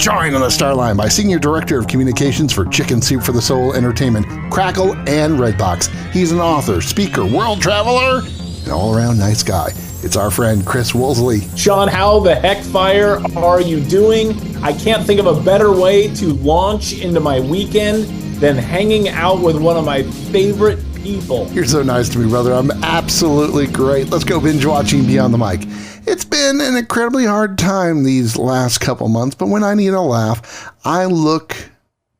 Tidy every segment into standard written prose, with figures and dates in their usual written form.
joined on the star line by Senior Director of Communications for Chicken Soup for the Soul Entertainment, Crackle, and Redbox. He's an author, speaker, world traveler, and all-around nice guy. It's our friend Chris Woolsey. Sean, how the heck fire are you doing? I can't think of a better way to launch into my weekend than hanging out with one of my favorite people. You're so nice to me, brother. I'm absolutely great. Let's go binge watching Beyond the Mic. It's been an incredibly hard time these last couple months, but when I need a laugh, I look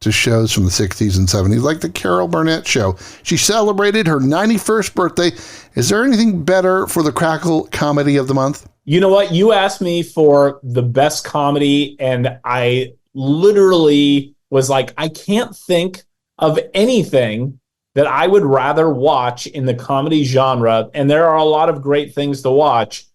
to shows from the 60s and 70s, like the Carol Burnett Show. She celebrated her 91st birthday. Is there anything better for the Crackle comedy of the month? You know what? You asked me for the best comedy, and I literally was like, I can't think of anything that I would rather watch in the comedy genre, and there are a lot of great things to watch.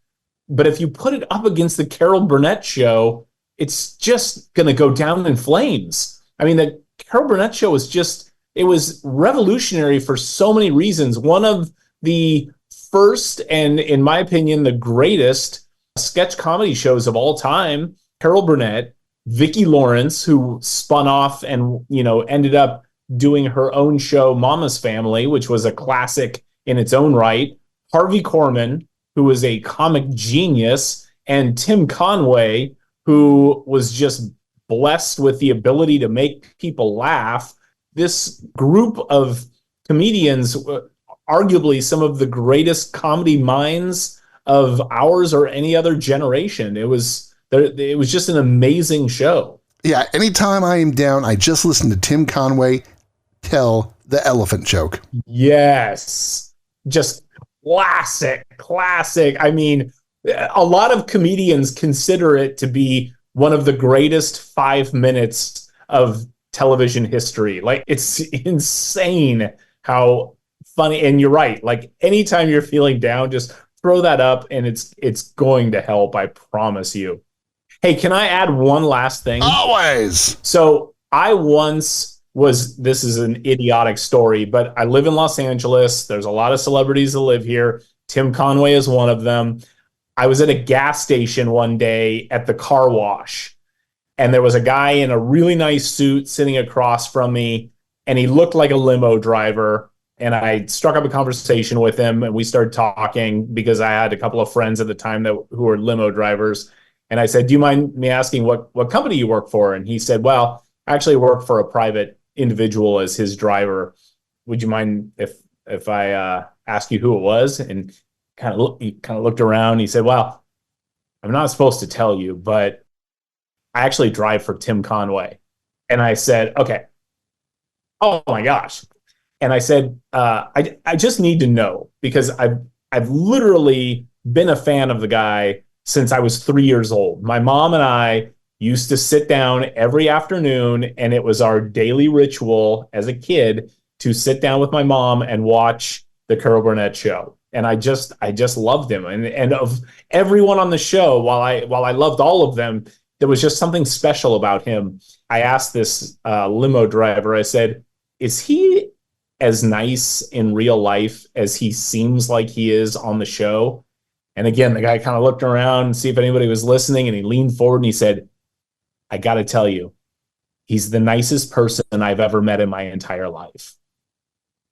But if you put it up against the Carol Burnett Show, it's just going to go down in flames. I mean, the Carol Burnett Show it was revolutionary for so many reasons. One of the first, and in my opinion, the greatest sketch comedy shows of all time. Carol Burnett, Vicki Lawrence, who spun off and, ended up doing her own show, Mama's Family, which was a classic in its own right. Harvey Korman, who was a comic genius, and Tim Conway, who was just blessed with the ability to make people laugh. This group of comedians, arguably some of the greatest comedy minds of ours or any other generation. It was just an amazing show. Yeah, anytime I am down, I just listen to Tim Conway tell the elephant joke. Yes, just classic. I mean, a lot of comedians consider it to be one of the greatest 5 minutes of television history. Like, it's insane how funny. And you're right. Like, anytime you're feeling down, just throw that up and it's going to help. I promise you. Hey, can I add one last thing? Always. So this is an idiotic story, but I live in Los Angeles. There's a lot of celebrities that live here. Tim Conway is one of them. I was at a gas station one day at the car wash, and there was a guy in a really nice suit sitting across from me, and he looked like a limo driver. And I struck up a conversation with him, and we started talking because I had a couple of friends at the time who were limo drivers. And I said, do you mind me asking what company you work for? And he said, well, I actually work for a private individual as his driver. Would you mind if I ask you who it was? And he kind of looked around. He said, well, I'm not supposed to tell you, but I actually drive for Tim Conway. And I said, okay. Oh my gosh. And I said, I just need to know, because I've literally been a fan of the guy since I was 3 years old. My mom and I used to sit down every afternoon, and it was our daily ritual as a kid to sit down with my mom and watch the Carol Burnett Show. And I just loved him. And of everyone on the show, while I loved all of them, there was just something special about him. I asked this limo driver, I said, is he as nice in real life as he seems like he is on the show? And again, the guy kind of looked around and see if anybody was listening, and he leaned forward and he said, I got to tell you, he's the nicest person I've ever met in my entire life.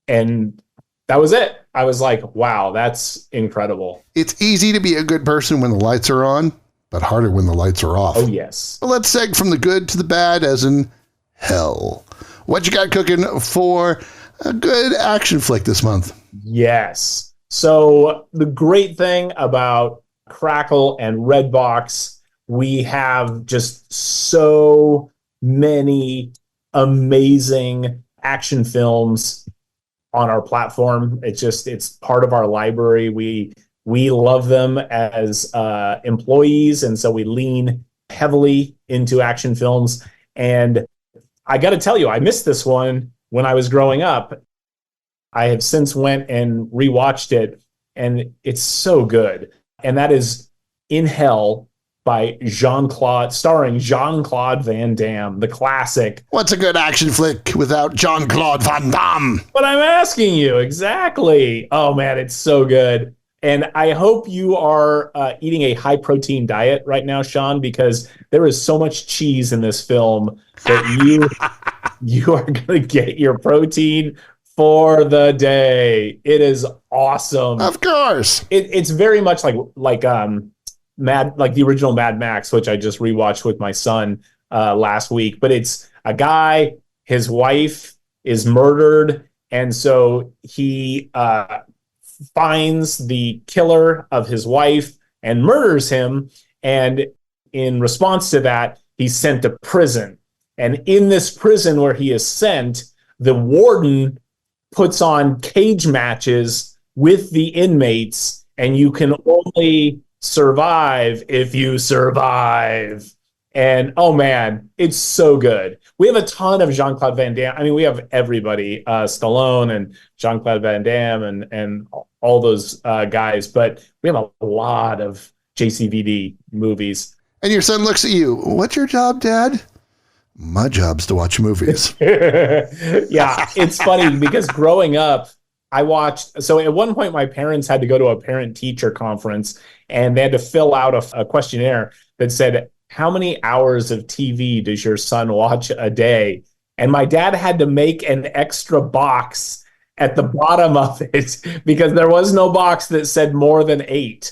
And that was it. I was like, wow, that's incredible. It's easy to be a good person when the lights are on, but harder when the lights are off. Oh, yes. Well, let's seg from the good to the bad, as in hell. What you got cooking for a good action flick this month? Yes. So the great thing about Crackle and Redbox, we have just so many amazing action films on our platform. It's part of our library. We love them as employees, and so we lean heavily into action films. And I got to tell you, I missed this one when I was growing up. I have since went and rewatched it, and it's so good. And that is In Hell by starring Jean Claude Van Damme, the classic. What's a good action flick without Jean Claude Van Damme? But I'm asking you, exactly. Oh man, it's so good. And I hope you are eating a high protein diet right now, Sean, because there is so much cheese in this film that you are going to get your protein for the day. It is awesome. Of course. It's very much like the original Mad Max, which I just rewatched with my son last week. But it's a guy, his wife is murdered, and so he finds the killer of his wife and murders him. And in response to that, he's sent to prison. And in this prison where he is sent, the warden puts on cage matches with the inmates, and you can only survive if you survive. And oh man, it's so good. We have a ton of Jean Claude Van Damme. I mean, we have everybody, Stallone and Jean Claude Van Damme and all those guys, but we have a lot of JCVD movies. And your son looks at you. What's your job, Dad? My job's to watch movies. Yeah, it's funny because growing up, I watched. So at one point, my parents had to go to a parent-teacher conference, and they had to fill out a questionnaire that said, how many hours of TV does your son watch a day? And my dad had to make an extra box at the bottom of it because there was no box that said more than 8.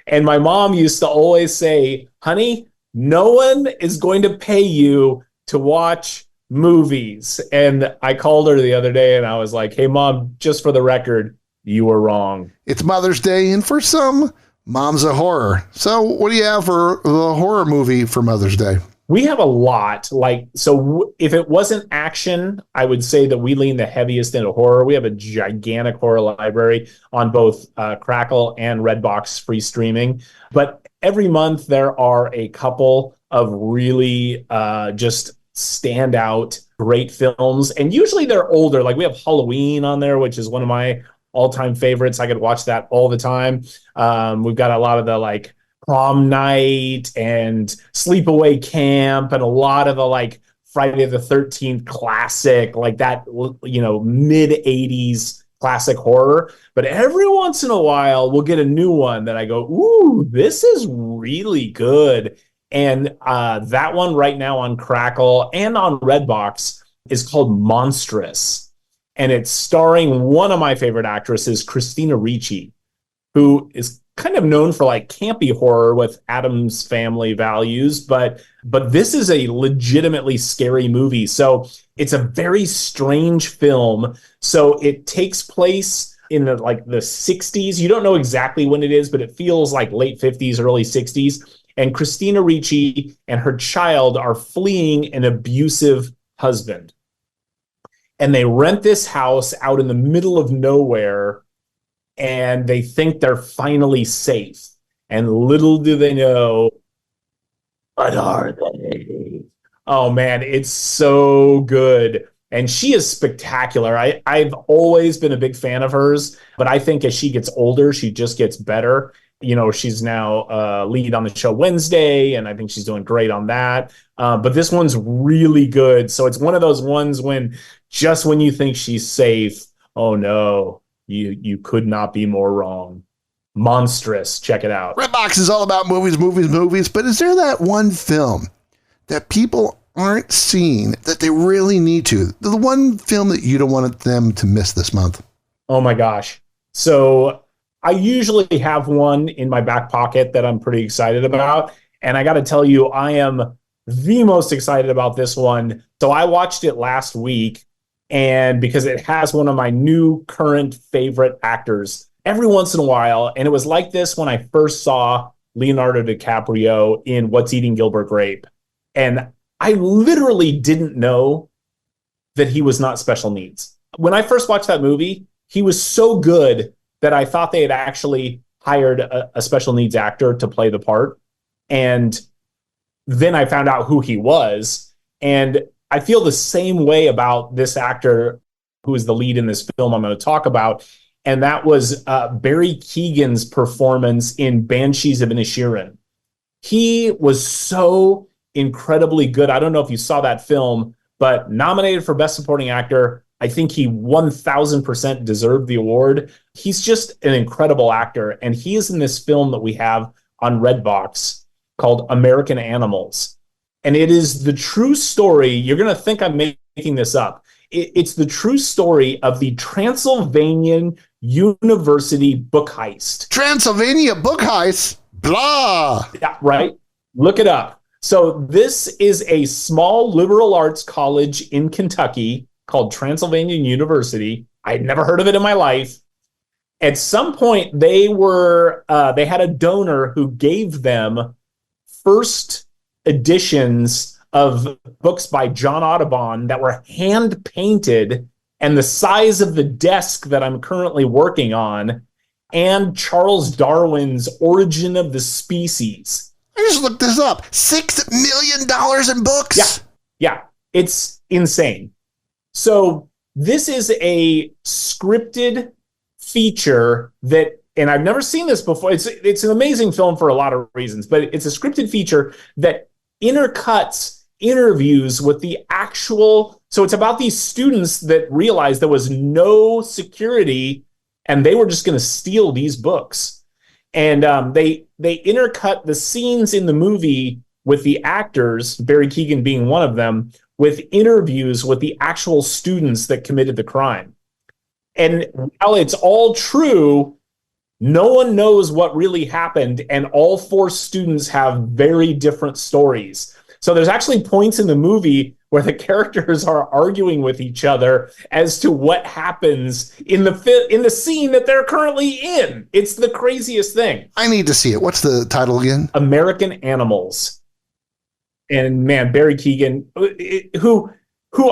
And my mom used to always say, honey, no one is going to pay you to watch movies. And I called her the other day and I was like, hey, Mom, just for the record, you were wrong. It's Mother's Day, and for some, Mom's a horror. So what do you have for the horror movie for Mother's Day? We have a lot. If it wasn't action, I would say that we lean the heaviest into horror. We have a gigantic horror library on both Crackle and Redbox free streaming. But every month there are a couple of really just standout great films. And usually they're older. Like we have Halloween on there, which is one of my all-time favorites. I could watch that all the time. We've got a lot of the Prom Night and Sleepaway Camp and a lot of the Friday the 13th classic, like that, mid 80s classic horror. But every once in a while we'll get a new one that I go, ooh, this is really good. And that one right now on Crackle and on Redbox is called Monstrous. And it's starring one of my favorite actresses, Christina Ricci, who is kind of known for campy horror with Addams Family values, but this is a legitimately scary movie. So it's a very strange film. So it takes place in the 60s. You don't know exactly when it is, but it feels like late 50s, early 60s. And Christina Ricci and her child are fleeing an abusive husband. And they rent this house out in the middle of nowhere, and they think they're finally safe. And little do they know, what are they? Oh, man, it's so good. And she is spectacular. I've always been a big fan of hers, but I think as she gets older, she just gets better. She's now lead on the show Wednesday, and I think she's doing great on that. But this one's really good. So it's one of those ones when you think she's safe, oh no, you could not be more wrong. Monstrous. Check it out. Redbox is all about movies. But is there that one film that people aren't seeing that they really need to? The one film that you don't want them to miss this month? Oh my gosh. So I usually have one in my back pocket that I'm pretty excited about. And I got to tell you, I am the most excited about this one. So I watched it last week, and because it has one of my new current favorite actors every once in a while. And it was like this when I first saw Leonardo DiCaprio in What's Eating Gilbert Grape. And I literally didn't know that he was not special needs. When I first watched that movie, he was so good that I thought they had actually hired a special needs actor to play the part. And then I found out who he was. And I feel the same way about this actor who is the lead in this film I'm going to talk about. And that was Barry Keoghan's performance in Banshees of Inisherin. He was so incredibly good. I don't know if you saw that film, but nominated for Best Supporting Actor, I think he 1000% deserved the award. He's just an incredible actor. And he is in this film that we have on Redbox called American Animals. And it is the true story. You're going to think I'm making this up. It's the true story of the Transylvanian University book heist. Transylvania book heist? Blah. Yeah, right? Look it up. So this is a small liberal arts college in Kentucky called Transylvania University. I'd never heard of it in my life. At some point, they had a donor who gave them first editions of books by John Audubon that were hand painted and the size of the desk that I'm currently working on, and Charles Darwin's Origin of the Species. I just looked this up. $6 million in books. Yeah, it's insane. So this is a scripted feature that, and I've never seen this before. It's an amazing film for a lot of reasons, but it's a scripted feature that intercuts interviews with the actual. So it's about these students that realized there was no security and they were just going to steal these books. And they intercut the scenes in the movie with the actors, Barry Keoghan being one of them, with interviews with the actual students that committed the crime. And while it's all true, no one knows what really happened, and all four students have very different stories. So there's actually points in the movie where the characters are arguing with each other as to what happens in the scene that they're currently in. It's the craziest thing. I need to see it. What's the title again? American Animals. And man, Barry Keoghan, who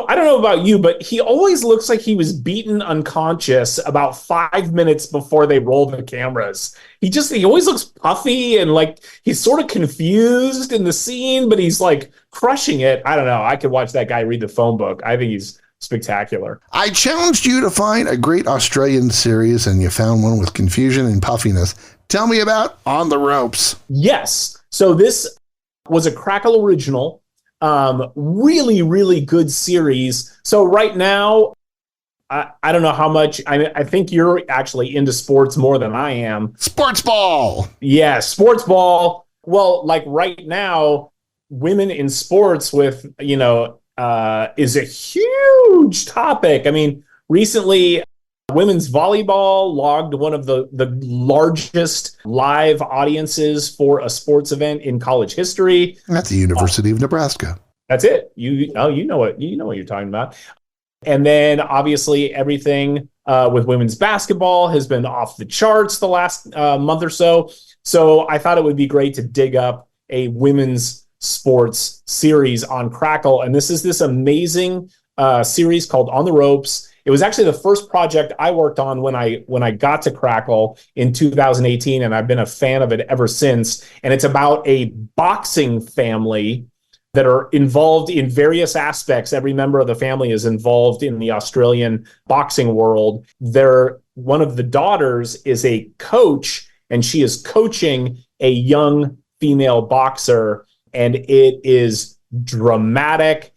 I don't know about you, but he always looks like he was beaten unconscious about 5 minutes before they roll the cameras. He always looks puffy and like he's sort of confused in the scene, but he's like crushing it. I don't know. I could watch that guy read the phone book. I think he's spectacular. I challenged you to find a great Australian series, and you found one with confusion and puffiness. Tell me about On the Ropes. Yes. So this was a Crackle original. Really, really good series. So right now, I don't know how much, I think you're actually into sports more than I am. Sports ball. Yeah, sports ball. Well, like right now, women in sports is a huge topic. I mean, recently, women's volleyball logged one of the largest live audiences for a sports event in college history. At the University of Nebraska. That's it. You know what you're talking about. And then obviously everything with women's basketball has been off the charts the last month or so. So I thought it would be great to dig up a women's sports series on Crackle. And this is this amazing series called On the Ropes. It was actually the first project I worked on when I got to Crackle in 2018, and I've been a fan of it ever since. And it's about a boxing family that are involved in various aspects. Every member of the family is involved in the Australian boxing world. One of the daughters is a coach, and she is coaching a young female boxer, and it is dramatic.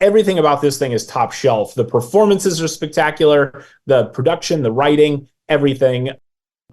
Everything about this thing is top shelf. The performances are spectacular, the production, the writing, everything.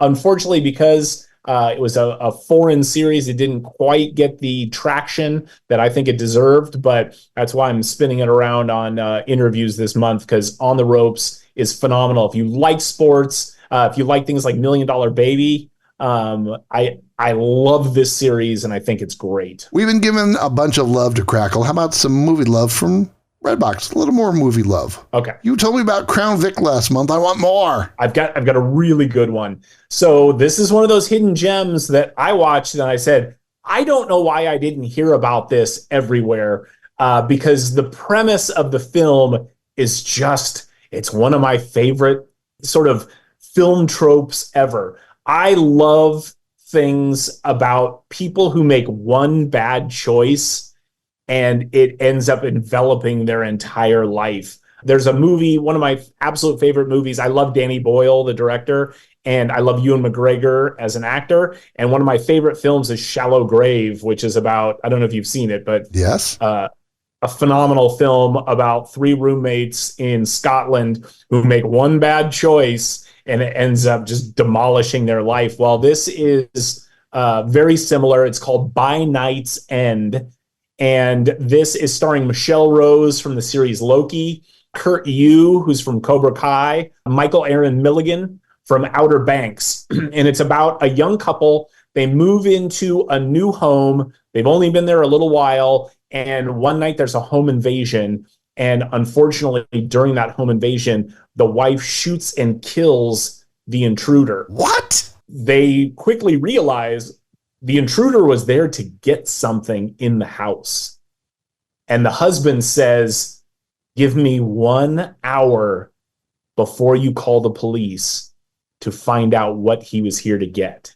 Unfortunately, because it was a foreign series, it didn't quite get the traction that I think it deserved, but that's why I'm spinning it around on interviews this month, because On the Ropes is phenomenal. If you like sports, if you like things like $1 Million Baby, I love this series, and I think it's great. We've been giving a bunch of love to Crackle. How about some movie love from Redbox? A little more movie love. Okay. You told me about Crown Vic last month. I want more. I've got a really good one. So this is one of those hidden gems that I watched, and I said, I don't know why I didn't hear about this everywhere, because the premise of the film is it's one of my favorite sort of film tropes ever. I love things about people who make one bad choice and it ends up enveloping their entire life. There's a movie, one of my absolute favorite movies. I love Danny Boyle, the director, and I love Ewan McGregor as an actor. And one of my favorite films is Shallow Grave, which is about, I don't know if you've seen it, but yes. a phenomenal film about three roommates in Scotland who make one bad choice and it ends up just demolishing their life. Well, this is very similar. It's called By Night's End. And this is starring Michelle Rose from the series Loki, Kurt Yu, who's from Cobra Kai, Michael Aaron Milligan from Outer Banks. And it's about a young couple. They move into a new home. They've only been there a little while. And one night there's a home invasion. And unfortunately, during that home invasion, the wife shoots and kills the intruder. What? They quickly realize the intruder was there to get something in the house. And the husband says, give me 1 hour before you call the police to find out what he was here to get.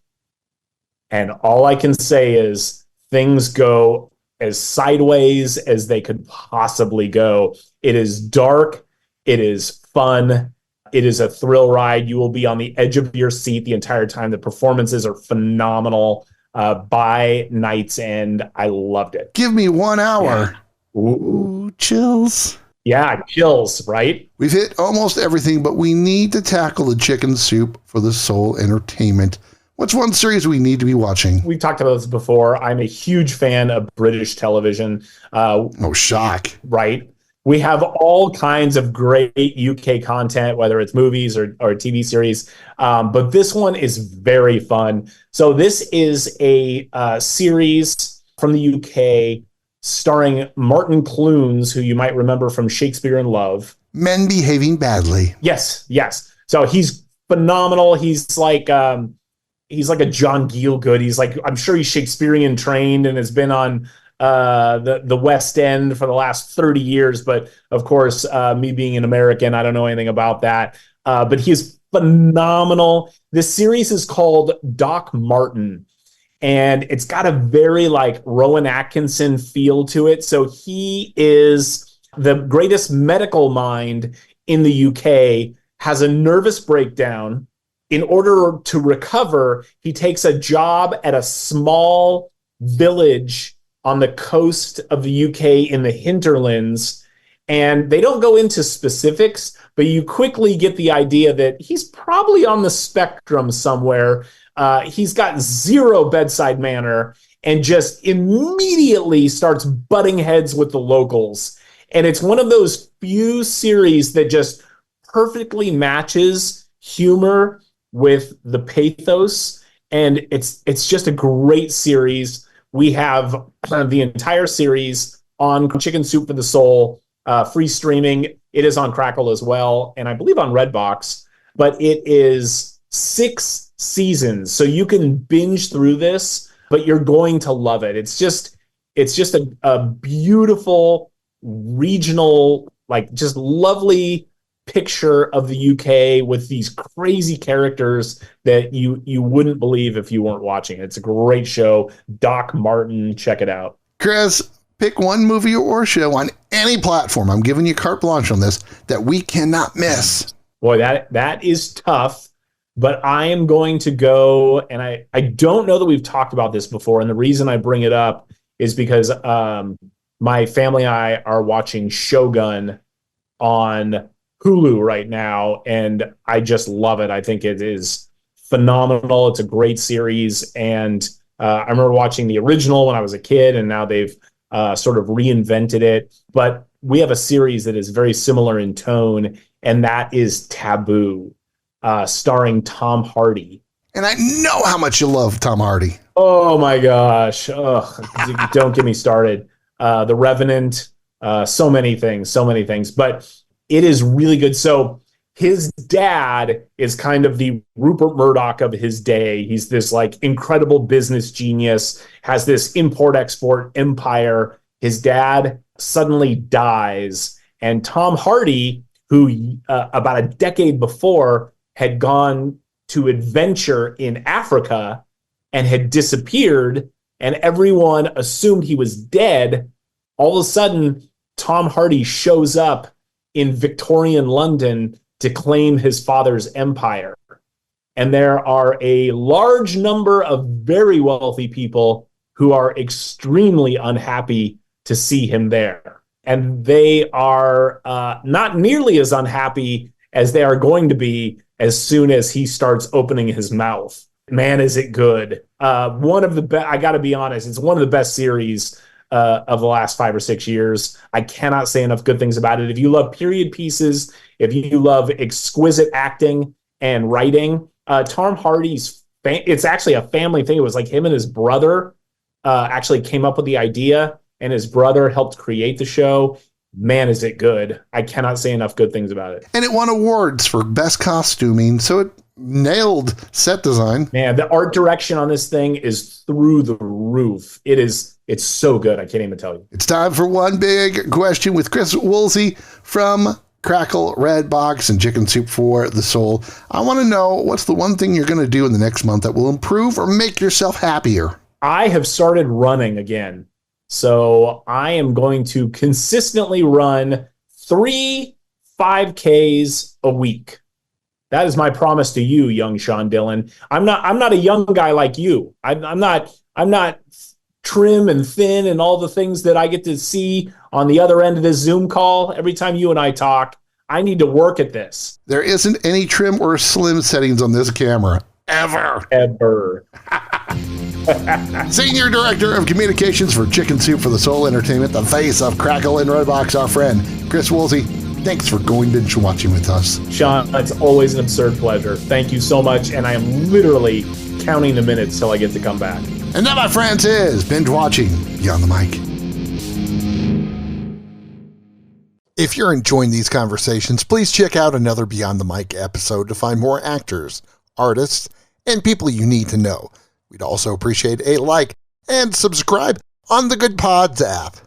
And all I can say is things go as sideways as they could possibly go. It is dark. It is fun. It is a thrill ride. You will be on the edge of your seat the entire time. The performances are phenomenal. By Night's End, I loved it. Give me 1 hour. Yeah. Ooh, chills. Yeah, chills, right? We've hit almost everything, but we need to tackle the chicken soup for the soul entertainment. What's one series we need to be watching? We've talked about this before. I'm a huge fan of British television. Oh, shock. Right? We have all kinds of great UK content, whether it's movies or TV series. But this one is very fun. So this is a series from the UK starring Martin Clunes, who you might remember from Shakespeare in Love. Men behaving badly. Yes. So he's phenomenal. He's like a John Gielgud. He's like, I'm sure he's Shakespearean trained and has been on the West End for the last 30 years. But of course, me being an American, I don't know anything about that. But he's phenomenal. This series is called Doc Martin, and it's got a very like Rowan Atkinson feel to it. So he is the greatest medical mind in the UK, has a nervous breakdown. In order to recover, he takes a job at a small village on the coast of the UK in the hinterlands. And they don't go into specifics, but you quickly get the idea that he's probably on the spectrum somewhere. He's got zero bedside manner and just immediately starts butting heads with the locals. And it's one of those few series that just perfectly matches humor with the pathos. And it's just a great series. We have the entire series on Chicken Soup for the Soul, free streaming. It is on Crackle as well, and I believe on Redbox. But it is 6 seasons, so you can binge through this, but you're going to love it. It's just a beautiful regional, like just lovely picture of the UK with these crazy characters that you wouldn't believe if you weren't watching it. It's a great show. Doc Martin, check it out. Chris, pick one movie or show on any platform. I'm giving you carte blanche on this that we cannot miss. Boy, that is tough, but I am going to go, and I don't know that we've talked about this before, and the reason I bring it up is because my family and I are watching Shogun on Hulu right now, and I just love it. I think it is phenomenal. It's a great series, and I remember watching the original when I was a kid, and now they've sort of reinvented it. But we have a series that is very similar in tone, and that is Taboo, starring Tom Hardy. And I know how much you love Tom Hardy. Oh my gosh. Don't get me started. The Revenant, so many things. But it is really good. So his dad is kind of the Rupert Murdoch of his day. He's this like incredible business genius, has this import-export empire. His dad suddenly dies. And Tom Hardy, who about a decade before had gone to adventure in Africa and had disappeared, and everyone assumed he was dead, all of a sudden, Tom Hardy shows up in Victorian London to claim his father's empire. And there are a large number of very wealthy people who are extremely unhappy to see him there. and they are not nearly as unhappy as they are going to be as soon as he starts opening his mouth. Man, is it good. One of the best, I got to be honest, it's one of the best series of the last 5 or 6 years. I cannot say enough good things about it. If you love period pieces, if you love exquisite acting and writing, Tom Hardy's, it's actually a family thing. It was like him and his brother actually came up with the idea, and his brother helped create the show. Man, is it good. I cannot say enough good things about it. And it won awards for best costuming, so it nailed set design. Man, the art direction on this thing is through the roof. It's so good. I can't even tell you. It's time for one big question with Chris Woolsey from Crackle, Red Box, and Chicken Soup for the Soul. I want to know, what's the one thing you're going to do in the next month that will improve or make yourself happier? I have started running again. So I am going to consistently run 3 5Ks a week. That is my promise to you, young Sean Dillon. I'm not a young guy like you. I'm not trim and thin and all the things that I get to see on the other end of this Zoom call every time you and I talk. I need to work at this. There isn't any trim or slim settings on this camera. Ever. Senior Director of Communications for Chicken Soup for the Soul Entertainment, the face of Crackle and Redbox, our friend, Chris Woolsey. Thanks for going binge watching with us. Sean, it's always an absurd pleasure. Thank you so much, and I am literally counting the minutes till I get to come back. And that, my friends, is binge watching Beyond the Mic. If you're enjoying these conversations, please check out another Beyond the Mic episode to find more actors, artists, and people you need to know. We'd also appreciate a like and subscribe on the Good Pods app.